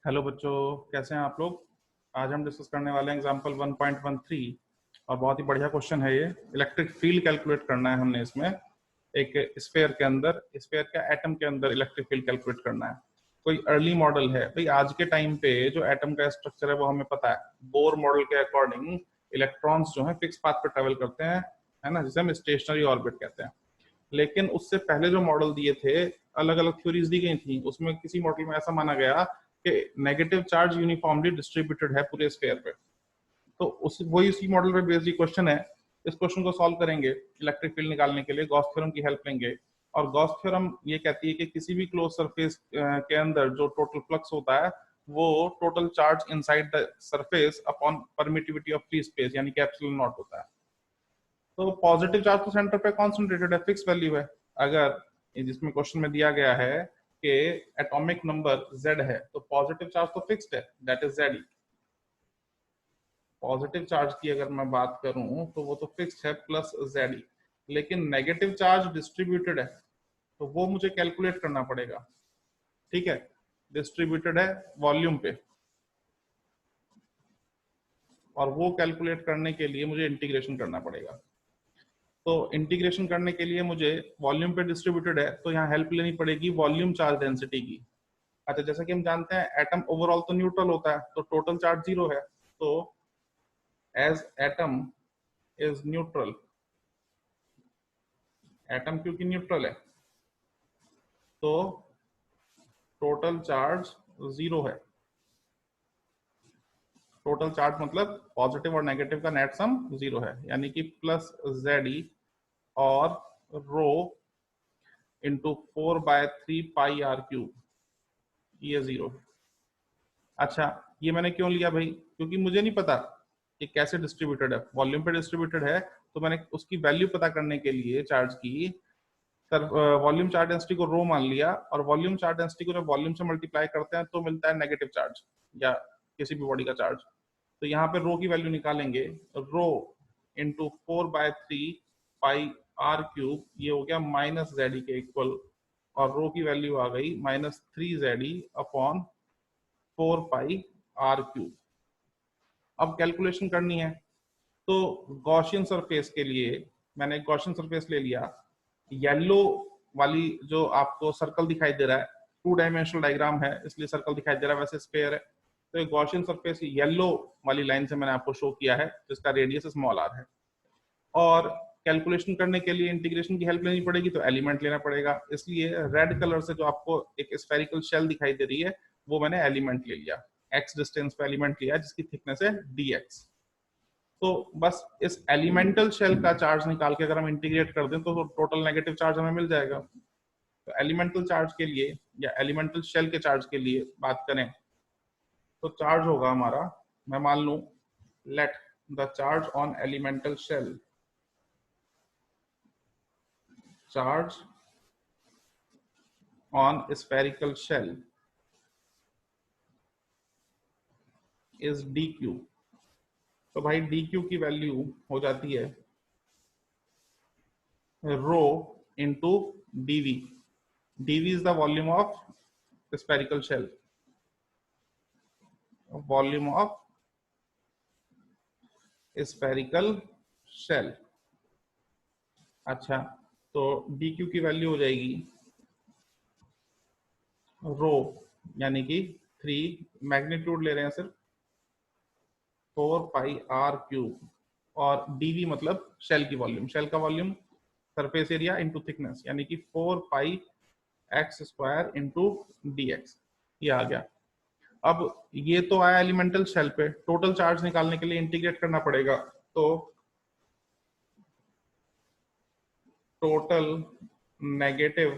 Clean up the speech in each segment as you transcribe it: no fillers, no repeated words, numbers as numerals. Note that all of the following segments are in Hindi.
हेलो बच्चों, कैसे हैं आप लोग। आज हम डिस्कस करने वाले हैं एग्जांपल 1.13 और बहुत ही बढ़िया क्वेश्चन है ये। इलेक्ट्रिक फील्ड कैलकुलेट करना है हमने इसमें। एक स्फीयर के अंदर, स्फीयर का एटम के अंदर इलेक्ट्रिक फील्ड कैलकुलेट करना है। कोई अर्ली मॉडल है भाई, आज के टाइम पे जो एटम का स्ट्रक्चर है वो हमें पता है। बोर मॉडल के अकॉर्डिंग इलेक्ट्रॉन्स जो है फिक्स पाथ पे ट्रेवल करते हैं, है ना, जिसे हम स्टेशनरी ऑर्बिट कहते हैं। लेकिन उससे पहले जो मॉडल दिए थे, अलग अलग थ्योरीज दी गई थी, उसमें किसी मॉडल में ऐसा माना गया कि नेगेटिव चार्ज यूनिफॉर्मली डिस्ट्रीब्यूटेड है पूरे स्फीयर पे। तो वही उसी मॉडल पे बेस्ड क्वेश्चन है। इस क्वेश्चन को सॉल्व करेंगे इलेक्ट्रिक फील्ड निकालने के लिए, गॉस थ्योरम की हेल्प लेंगे। और गॉस थ्योरम ये कहती है कि किसी भी क्लोज सरफेस के अंदर जो टोटल फ्लक्स होता है वो total charge inside the surface upon permittivity of free space यानी कि एप्सिलॉन नॉट होता है। तो पॉजिटिव चार्ज तो सेंटर पे कॉन्सेंट्रेटेड है, फिक्स वैल्यू है। अगर जिसमें क्वेश्चन में दिया गया है कि एटॉमिक नंबर z है तो पॉजिटिव चार्ज तो फिक्स्ड है, that is Ze। Positive charge की अगर मैं बात करूं तो वो तो फिक्स्ड है प्लस Ze, लेकिन नेगेटिव चार्ज डिस्ट्रीब्यूटेड है तो वो मुझे कैलकुलेट करना पड़ेगा। ठीक है, डिस्ट्रीब्यूटेड है वॉल्यूम पे, और वो कैलकुलेट करने के लिए मुझे इंटीग्रेशन करना पड़ेगा। तो इंटीग्रेशन करने के लिए मुझे वॉल्यूम पे डिस्ट्रीब्यूटेड है तो यहाँ हेल्प लेनी पड़ेगी वॉल्यूम चार्ज डेंसिटी की। अच्छा, जैसा कि हम जानते हैं एटम ओवरऑल तो न्यूट्रल होता है, तो टोटल चार्ज 0 है। तो as atom is neutral, atom क्योंकि न्यूट्रल है तो टोटल चार्ज 0 है। टोटल चार्ज मतलब पॉजिटिव और नेगेटिव का नेट सम 0 है, यानी कि प्लस Ze और रो इंटू 4/3 πr³ ये 0। अच्छा, ये मैंने क्यों लिया भाई, क्योंकि मुझे नहीं पता कि कैसे डिस्ट्रीब्यूटेड है। वॉल्यूम पे डिस्ट्रीब्यूटेड है तो मैंने उसकी वैल्यू पता करने के लिए चार्ज की सर वॉल्यूम चार्ज डेंसिटी को रो मान लिया, और वॉल्यूम चार्ज डेंसिटी को जब वॉल्यूम से मल्टीप्लाई करते हैं तो मिलता है नेगेटिव चार्ज या किसी भी बॉडी का चार्ज। तो यहाँ पे रो की वैल्यू निकालेंगे, रो इंटू 4/3 πr³ ये हो गया -Ze के इक्वल, और रो की वैल्यू आ गई -3Ze अपॉन 4πr³। अब कैलकुलेशन करनी है तो गॉसियन सरफेस के लिए मैंने एक गॉसियन सरफेस ले लिया। येलो वाली जो आपको सर्कल दिखाई दे रहा है, 2 डायमेंशनल डायग्राम है इसलिए सर्कल दिखाई दे रहा है, वैसे स्फीयर है। तो एक गॉसियन सरफेस येलो वाली लाइन से मैंने आपको शो किया है जिसका रेडियस स्मॉल r है। और कैलकुलेशन करने के लिए इंटीग्रेशन की हेल्प लेनी पड़ेगी तो एलिमेंट लेना पड़ेगा, इसलिए रेड कलर से जो आपको एक स्फेरिकल शेल दिखाई दे रही है वो मैंने एलिमेंट ले लिया, x डिस्टेंस पे एलिमेंट लिया जिसकी थिकनेस है dx। तो बस इस एलिमेंटल शेल का चार्ज निकाल के अगर हम इंटीग्रेट कर दें तो टोटल नेगेटिव चार्ज हमें मिल जाएगा। तो एलिमेंटल चार्ज के लिए या एलिमेंटल शेल के चार्ज के लिए बात करें तो चार्ज होगा हमारा, मैं मान लूं, let the charge on elemental shell, charge on spherical shell is dq। तो भाई dq की वैल्यू हो जाती है rho into dv। dv is the volume of spherical shell, volume of spherical shell। अच्छा, तो dq की वैल्यू हो जाएगी रो यानी कि 3, मैग्नीट्यूड ले रहे हैं सिर्फ, 4πr³, और dv मतलब शेल की वॉल्यूम, शेल का volume surface area into thickness यानी कि 4πx² इंटू dx, ये आ गया। अब ये तो आया एलिमेंटल शेल पे, टोटल चार्ज निकालने के लिए इंटीग्रेट करना पड़ेगा। तो total negative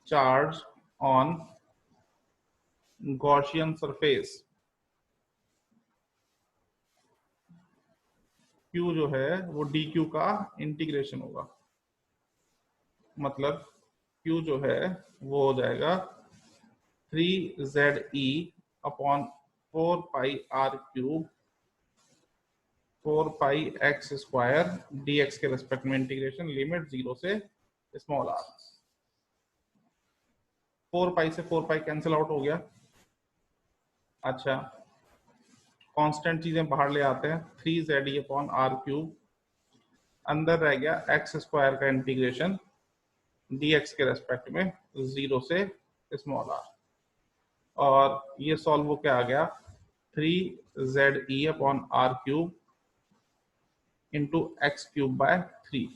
charge on Gaussian surface, Q जो है वो dq का इंटीग्रेशन होगा, मतलब Q जो है वो हो जाएगा 3Ze upon 4πr³, 4πx² dx के रेस्पेक्ट में इंटीग्रेशन, लिमिट 0 से स्मॉल r। 4 पाई से 4 पाई कैंसिल आउट हो गया। अच्छा, कांस्टेंट चीजें बाहर ले आते हैं, 3z/r³, अंदर रह गया एक्स स्क्वायर का इंटीग्रेशन dx के रेस्पेक्ट में 0 से स्मॉल r, और ये सॉल्व हो के आ गया 3ze/r³ इंटू x³/3,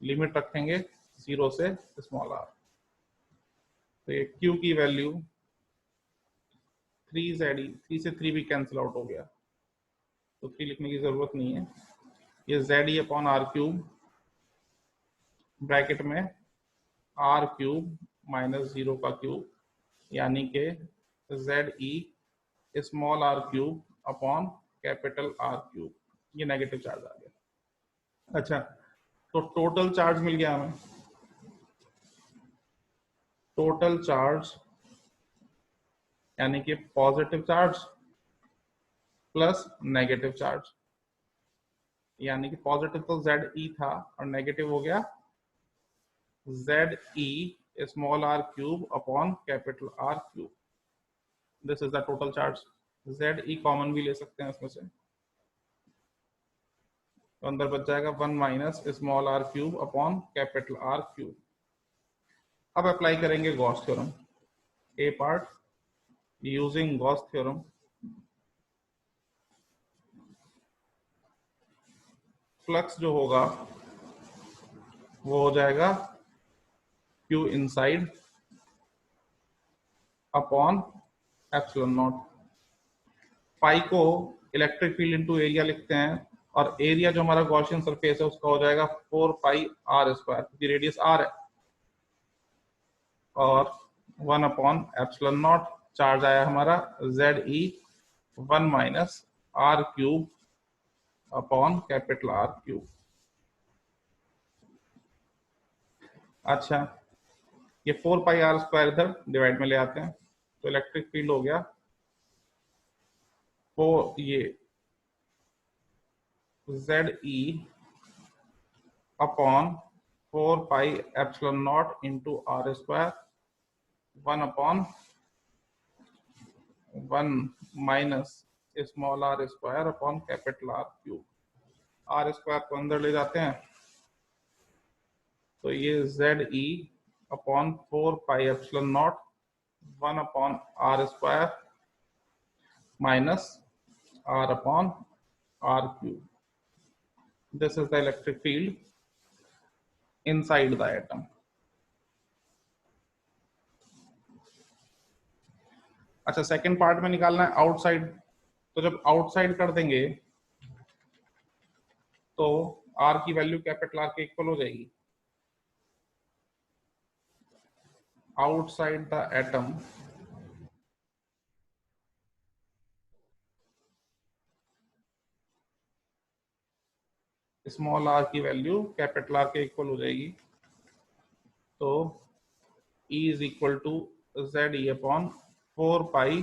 लिमिट रखेंगे 0 से स्मॉल r। तो ये q की वैल्यू 3z, 3 से 3 भी कैंसिल आउट हो गया, तो 3 लिखने की जरूरत नहीं है। ये ze/r³ ब्रैकेट में r³ माइनस 0 का क्यूब, यानी कि ze small r³ upon capital R³, ये नेगेटिव चार्ज आ गया। अच्छा, तो टोटल चार्ज मिल गया हमें, टोटल चार्ज यानी कि positive charge plus negative charge, यानी कि पॉजिटिव तो Ze था और नेगेटिव हो गया Ze small r³ upon capital R³। This is the total charge. Ze common भी ले सकते हैं इसमें से, तो अंदर बच जाएगा 1 minus small r³ upon capital R³। अब अप्लाई करेंगे Gauss theorem. A part, using Gauss theorem flux जो होगा वो हो जाएगा Q inside upon epsilon naught. Pi को इलेक्ट्रिक फील्ड इनटू एरिया लिखते हैं, और एरिया जो हमारा गॉसियन सरफेस है उसका हो जाएगा 4 पाई r स्क्वायर, क्योंकि रेडियस r है, और 1 अपॉन एप्सिलॉन नॉट। चार्ज आया हमारा Ze 1 minus r³ upon capital R³। अच्छा, ये 4 पाई r स्क्वायर इधर डिवाइड में ले आते हैं, तो इलेक्ट्रिक फील्ड हो गया वो ये Ze upon 4 pi epsilon not into r square, 1 upon 1 minus small r square upon capital R³। r square को अंदर ले जाते हैं, तो ये Ze upon 4 pi epsilon naught 1 upon r square minus r upon R³। This is the electric field inside the atom. अच्छा, सेकंड पार्ट में निकालना है आउटसाइड। तो जब आउटसाइड कर देंगे तो r की वैल्यू कैपिटल R के इक्वल हो जाएगी। Outside the atom small r की वैल्यू कैपिटल R के इक्वल हो जाएगी, तो E is equal to Ze upon 4 pi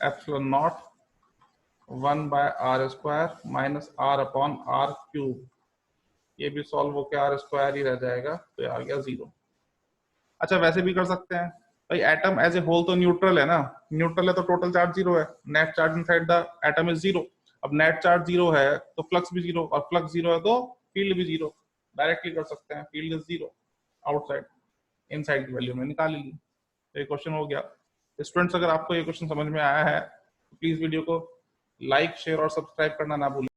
epsilon naught 1 by r square minus r upon R³। ये भी सॉल्व होकर r स्क्वायर ही रह जाएगा, तो ये आ गया 0। अच्छा, वैसे भी कर सकते हैं भाई, एटम एज ए होल तो न्यूट्रल है ना, न्यूट्रल है तो टोटल चार्ज 0 है, net charge inside the atom is 0। अब नेट चार्ज 0 है तो फ्लक्स भी 0, और फ्लक्स 0 है तो फील्ड भी 0। डायरेक्टली कर सकते हैं, फील्ड इज 0 आउटसाइड, इनसाइड की वैल्यू में निकाल ली। तो ये क्वेश्चन हो गया। स्टूडेंट्स, अगर आपको ये क्वेश्चन समझ में आया है तो प्लीज वीडियो को लाइक, शेयर और सब्सक्राइब करना ना भूलें।